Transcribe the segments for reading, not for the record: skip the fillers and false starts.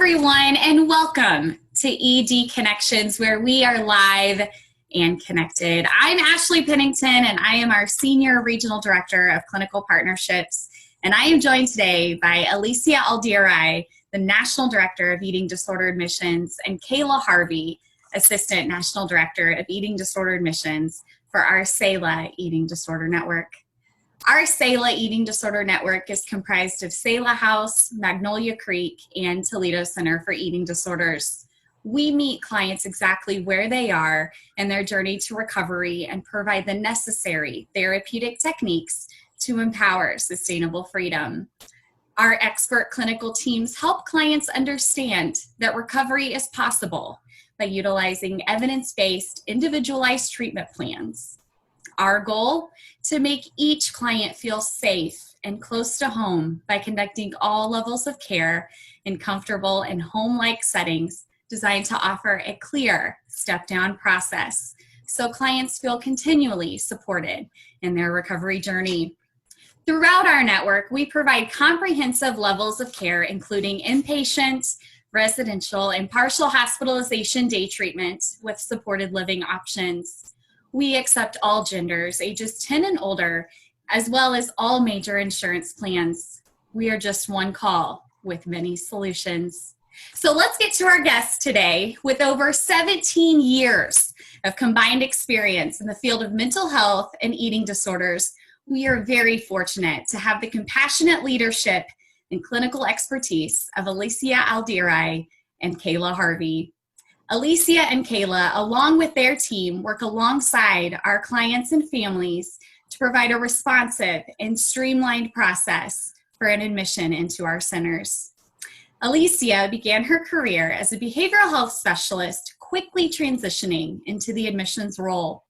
everyone, and welcome to ED Connections, where we are live and connected. I'm Ashley Pennington, and I am our Senior Regional Director of Clinical Partnerships, and I am joined today by Alicia Aldirai, the National Director of Eating Disorder Admissions, and Kayla Harvey, Assistant National Director of Eating Disorder Admissions for our Selah Eating Disorder Network. Our Selah Eating Disorder Network is comprised of Selah House, Magnolia Creek, and Toledo Center for Eating Disorders. We meet clients exactly where they are in their journey to recovery and provide the necessary therapeutic techniques to empower sustainable freedom. Our expert clinical teams help clients understand that recovery is possible by utilizing evidence-based, individualized treatment plans. Our goal? To make each client feel safe and close to home by conducting all levels of care in comfortable and home-like settings designed to offer a clear step-down process so clients feel continually supported in their recovery journey. Throughout our network, we provide comprehensive levels of care, including inpatient, residential, and partial hospitalization day treatment with supported living options. We accept all genders, ages 10 and older, as well as all major insurance plans. We are just one call with many solutions. So let's get to our guest today. With over 17 years of combined experience in the field of mental health and eating disorders, we are very fortunate to have the compassionate leadership and clinical expertise of Alicia Aldirai and Kayla Harvey. Alicia and Kayla, along with their team, work alongside our clients and families to provide a responsive and streamlined process for an admission into our centers. Alicia began her career as a behavioral health specialist, quickly transitioning into the admissions role.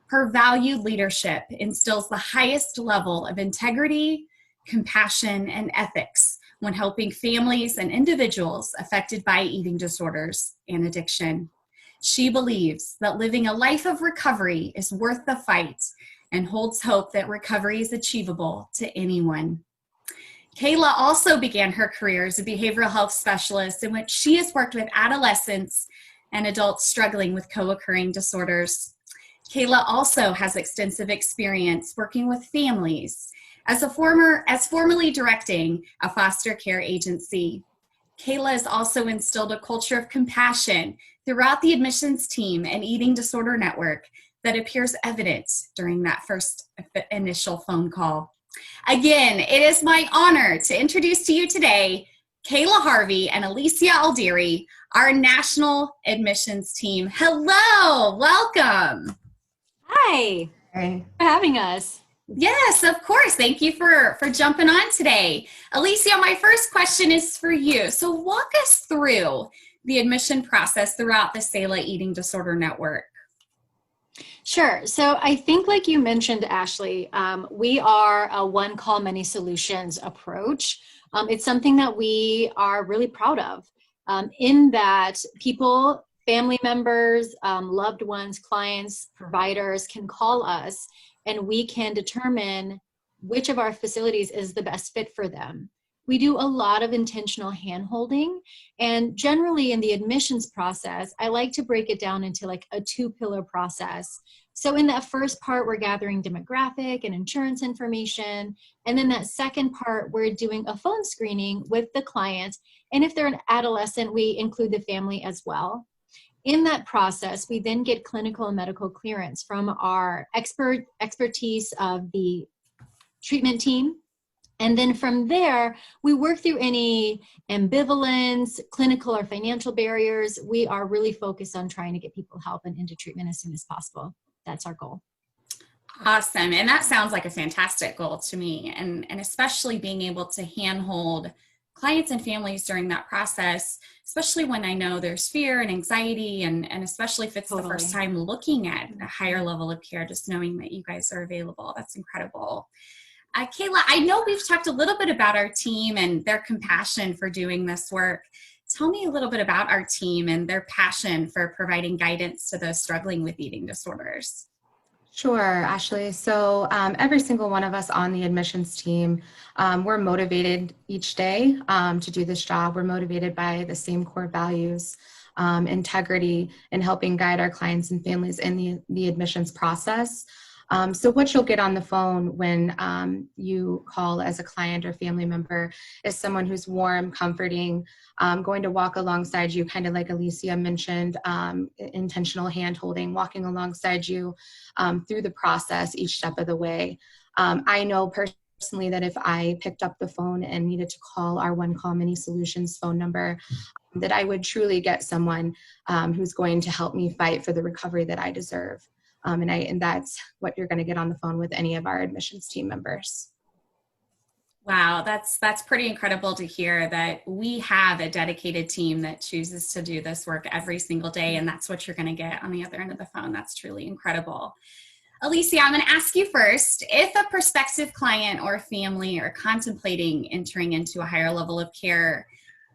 Her valued leadership instills the highest level of integrity, compassion, and ethics when helping families and individuals affected by eating disorders and addiction. She believes that living a life of recovery is worth the fight and holds hope that recovery is achievable to anyone. Kayla also began her career as a behavioral health specialist, in which she has worked with adolescents and adults struggling with co-occurring disorders. Kayla also has extensive experience working with families as formerly directing a foster care agency. Kayla has also instilled a culture of compassion throughout the admissions team and eating disorder network that appears evident during that first initial phone call. Again, it is my honor to introduce to you today Kayla Harvey and Alicia Aldirai, our national admissions team. Hello, welcome. Hi, Hey. for having us. Yes, of course. Thank you for jumping on today. Alicia, my first question is for you. So walk us through the admission process throughout the Selah Eating Disorder Network. Sure. So I think, like you mentioned, Ashley, we are a one call, many solutions approach. It's something that we are really proud of, in that people, family members, loved ones, clients, providers can call us and we can determine which of our facilities is the best fit for them. We do a lot of intentional hand-holding, and generally in the admissions process, I like to break it down into like a two-pillar process. So in that first part, we're gathering demographic and insurance information, and then that second part, we're doing a phone screening with the client, and if they're an adolescent, we include the family as well. In that process, we then get clinical and medical clearance from our expertise of the treatment team. And then from there, we work through any ambivalence, clinical or financial barriers. We are really focused on trying to get people help and into treatment as soon as possible. That's our goal. Awesome. And that sounds like a fantastic goal to me. And especially being able to handhold clients and families during that process, especially when I know there's fear and anxiety, and especially if it's the first time looking at a higher level of care, just knowing that you guys are available. That's incredible. Kayla, I know we've talked a little bit about our team and their compassion for doing this work. Tell me a little bit about our team and their passion for providing guidance to those struggling with eating disorders. Sure, Ashley. So every single one of us on the admissions team, we're motivated each day to do this job. We're motivated by the same core values, integrity, and helping guide our clients and families in the admissions process. So what you'll get on the phone when you call as a client or family member is someone who's warm, comforting, going to walk alongside you, kind of like Alicia mentioned, intentional hand holding, walking alongside you through the process each step of the way. I know personally that if I picked up the phone and needed to call our One Call Many Solutions phone number, that I would truly get someone who's going to help me fight for the recovery that I deserve. And that's what you're going to get on the phone with any of our admissions team members. Wow, that's pretty incredible to hear that we have a dedicated team that chooses to do this work every single day, and that's what you're going to get on the other end of the phone. That's truly incredible. Alicia, I'm going to ask you first, if a prospective client or family are contemplating entering into a higher level of care,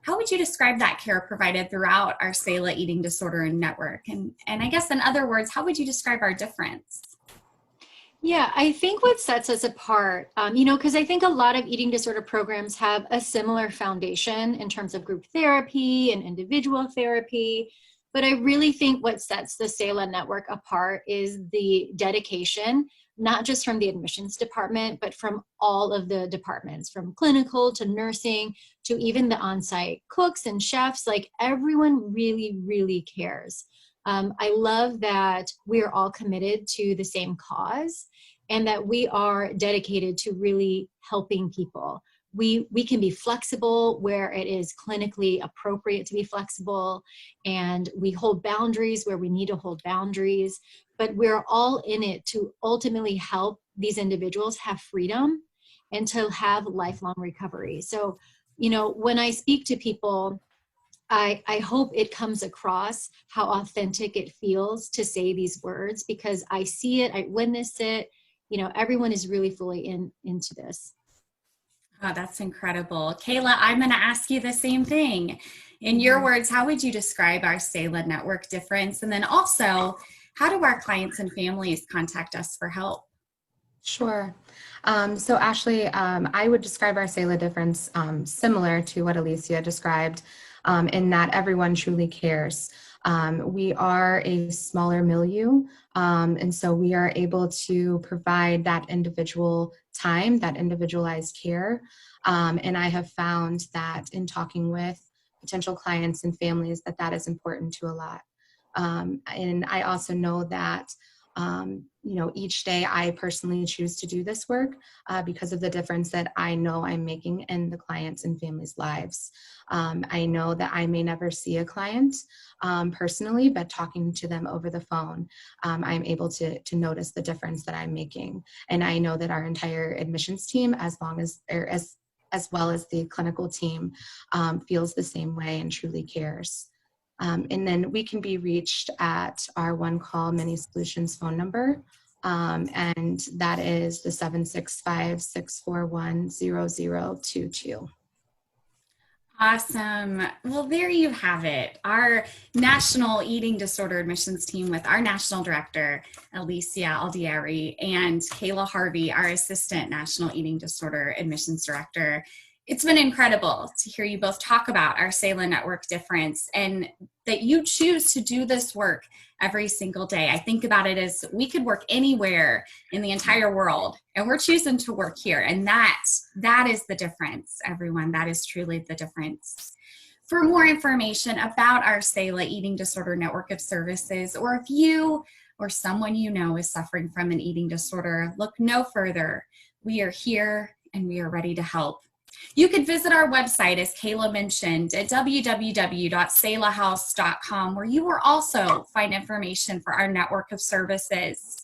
how would you describe that care provided throughout our Selah Eating Disorder Network? And I guess in other words, how would you describe our difference? Yeah, I think what sets us apart, because I think a lot of eating disorder programs have a similar foundation in terms of group therapy and individual therapy. But I really think what sets the Selah Network apart is the dedication, not just from the admissions department, but from all of the departments, from clinical to nursing to even the on-site cooks and chefs. Like, everyone really, really cares. I love that we're all committed to the same cause and that we are dedicated to really helping people. We can be flexible where it is clinically appropriate to be flexible, and we hold boundaries where we need to hold boundaries, but we're all in it to ultimately help these individuals have freedom and to have lifelong recovery. So, when I speak to people, I hope it comes across how authentic it feels to say these words, because I see it, I witness it. Everyone is really fully into this. Oh, that's incredible. Kayla, I'm going to ask you the same thing. In your words, how would you describe our Selah Network difference? And then also, how do our clients and families contact us for help? Sure. So Ashley, I would describe our Selah difference similar to what Alicia described, in that everyone truly cares. We are a smaller milieu, and so we are able to provide that individual time, that individualized care. And I have found that in talking with potential clients and families that is important to a lot. And I also know that each day I personally choose to do this work because of the difference that I know I'm making in the clients' and families' lives. I know that I may never see a client personally, but talking to them over the phone, I'm able to notice the difference that I'm making. And I know that our entire admissions team, as well as the clinical team, feels the same way and truly cares. And then we can be reached at our One Call Many Solutions phone number, and that is the 765-641-0022. Awesome. Well, there you have it. Our National Eating Disorder Admissions team with our National Director, Alicia Aldieri, and Kayla Harvey, our Assistant National Eating Disorder Admissions Director. It's been incredible to hear you both talk about our Selah Network difference and that you choose to do this work every single day. I think about it as we could work anywhere in the entire world, and we're choosing to work here. And that is the difference, everyone. That is truly the difference. For more information about our Selah Eating Disorder Network of Services, or if you or someone you know is suffering from an eating disorder, look no further. We are here and we are ready to help. You could visit our website, as Kayla mentioned, at www.selahhouse.com, where you will also find information for our network of services.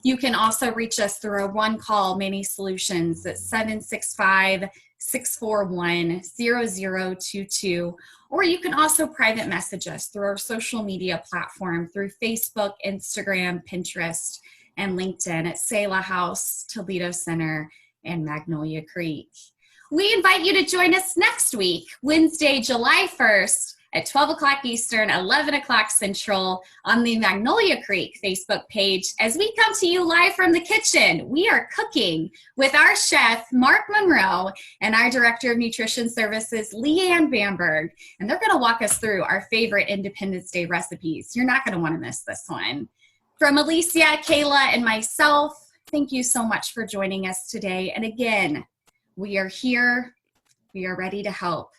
You can also reach us through a One Call Many Solutions at 765-641-0022, or you can also private message us through our social media platform through Facebook, Instagram, Pinterest, and LinkedIn at Selah House, Toledo Center, and Magnolia Creek. We invite you to join us next week, Wednesday, July 1st, at 12 o'clock Eastern, 11 o'clock Central on the Magnolia Creek Facebook page as we come to you live from the kitchen. We are cooking with our chef, Mark Monroe, and our Director of Nutrition Services, Leanne Bamberg, and they're going to walk us through our favorite Independence Day recipes. You're not going to want to miss this one. From Alicia, Kayla, and myself, thank you so much for joining us today. And again, we are here, we are ready to help,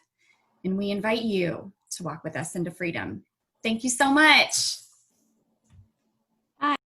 and we invite you to walk with us into freedom. Thank you so much.